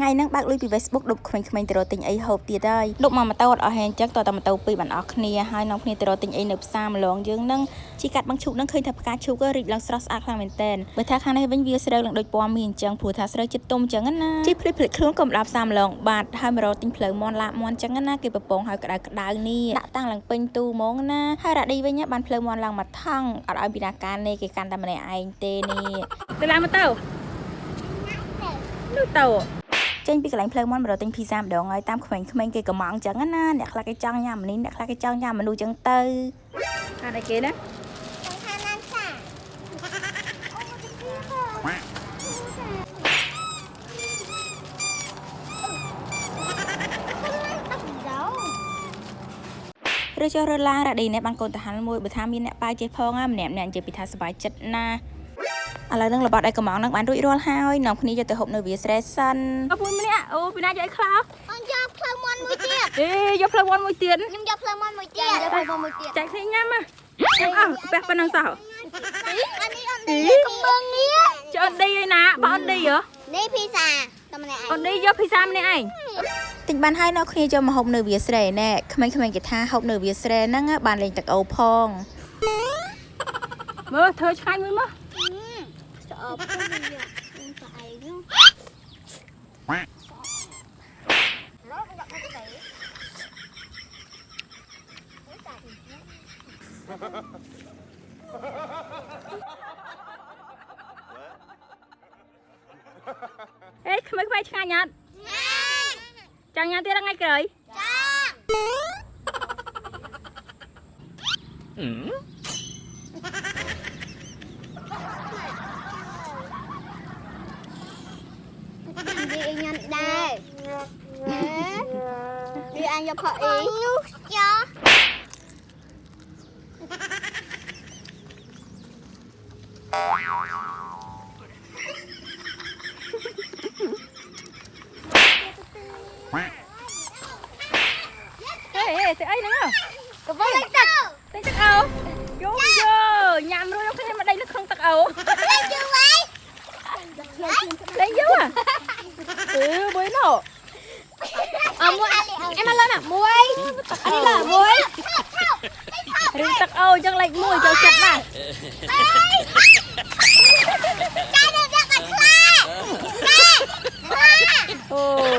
ngày nắng bác luiពី Facebook ដុបក្មេងៗទៅរកទិញអីហូបទៀតហើយដុបមកម៉ូតូអត់អស់ហេអញ្ចឹងតតែម៉ូតូពីរបានអស់គ្នាហើយនាំគ្នាទៅរកទិញអីនៅផ្សារម្លងយើងនឹងជីកាត់បឹងឈូកនឹងឃើញថាផ្កាឈូករីកឡើងស្រស់ស្អាតខ្លាំងមែនតើបើថាខាងនេះវិញវាស្រូវនឹងដូចពណ៌មាសអញ្ចឹងព្រោះថាស្រូវចិត្តទុំអញ្ចឹងណាជីភ្លេចខ្លួនកុំដល់ផ្សារម្លងបាទហើយមករកទិញផ្លូវមន់ឡាបមន់អញ្ចឹងណាគេប្រពងឲ្យក្តៅនេះដាក់តាំងឡើងពេញទូហ្មងណាហើយរ៉ាឌីវិញបានផ្លូវមន់ឡើងមកថងអត់ឲ្យពីណាការនេះគេកាន់តែម្នាក់ឯងទេនេះទៅឡើងមកទៅនោះទៅចេញពីកន្លែងផ្លូវមន់មករកទិញភីហ្សាម្ដងហើយតាមក្មេងៗគេកំងអញ្ចឹងណាអ្នកខ្លះគេចង់ញ៉ាំនេះអ្នកខ្លះគេចង់ញ៉ាំមនុស្សអញ្ចឹងទៅអានអីគេណាឬចុះរត់ឡើងរ៉ាឌីនេះបានកូនតាហាន់មួយបើថាមានអ្នកប៉ាចេះផងម្នាក់និយាយពីថាសប្បាយចិត្តណាឥឡូវនឹងរបស់ឯកំងនឹងបានរួចរាល់ហើយនាំគ្នាយកទៅហូបនៅវាស្រែសិនអពុយម្នាក់អូពីណាយកអីខ្លះអូនយកផ្លូវមន់មួយទៀតយកផ្លូវមន់មួយទៀតខ្ញុំយកផ្លូវមន់មួយទៀតយកផ្លូវមន់មួយទៀតចែកគ្នាញ៉ាំមកអស់បែបប៉ុណ្ណឹងសោះអានេះអូនឌីកំបឹងនេះចុះអូនឌីឯណាបងអូនឌីហ៎នេះភីសាតែម្នាក់ឯងអូនឌីយកភីសាម្នាក់ឯងទិញបានហើយនៅគ្នាយកមកហូបនៅវាស្រែណែក្មេងៗគេថាហូបនៅវាស្រែហ្នឹងបានលេងទឹកអូផងមើលធ្វើឆ្ងាញ់មួយមកអបទៅវាតែឯងអេក្មេងៗឆ្ងាញ់អត់ចង់ញ៉ាំទៀតថ្ងៃក្រោយđi nhanh đây đi ăn cho khỏi nước cho ê từ ấy nữa có vớt lên tắc ấu vô vô nhầm rồi không mà đây nó không tắc ấu lên chưa vậy lên vô à muối nổ muối em ăn lên à muối anh đi là muối rừng tắc ấu chẳng lạnh muối cho chặt này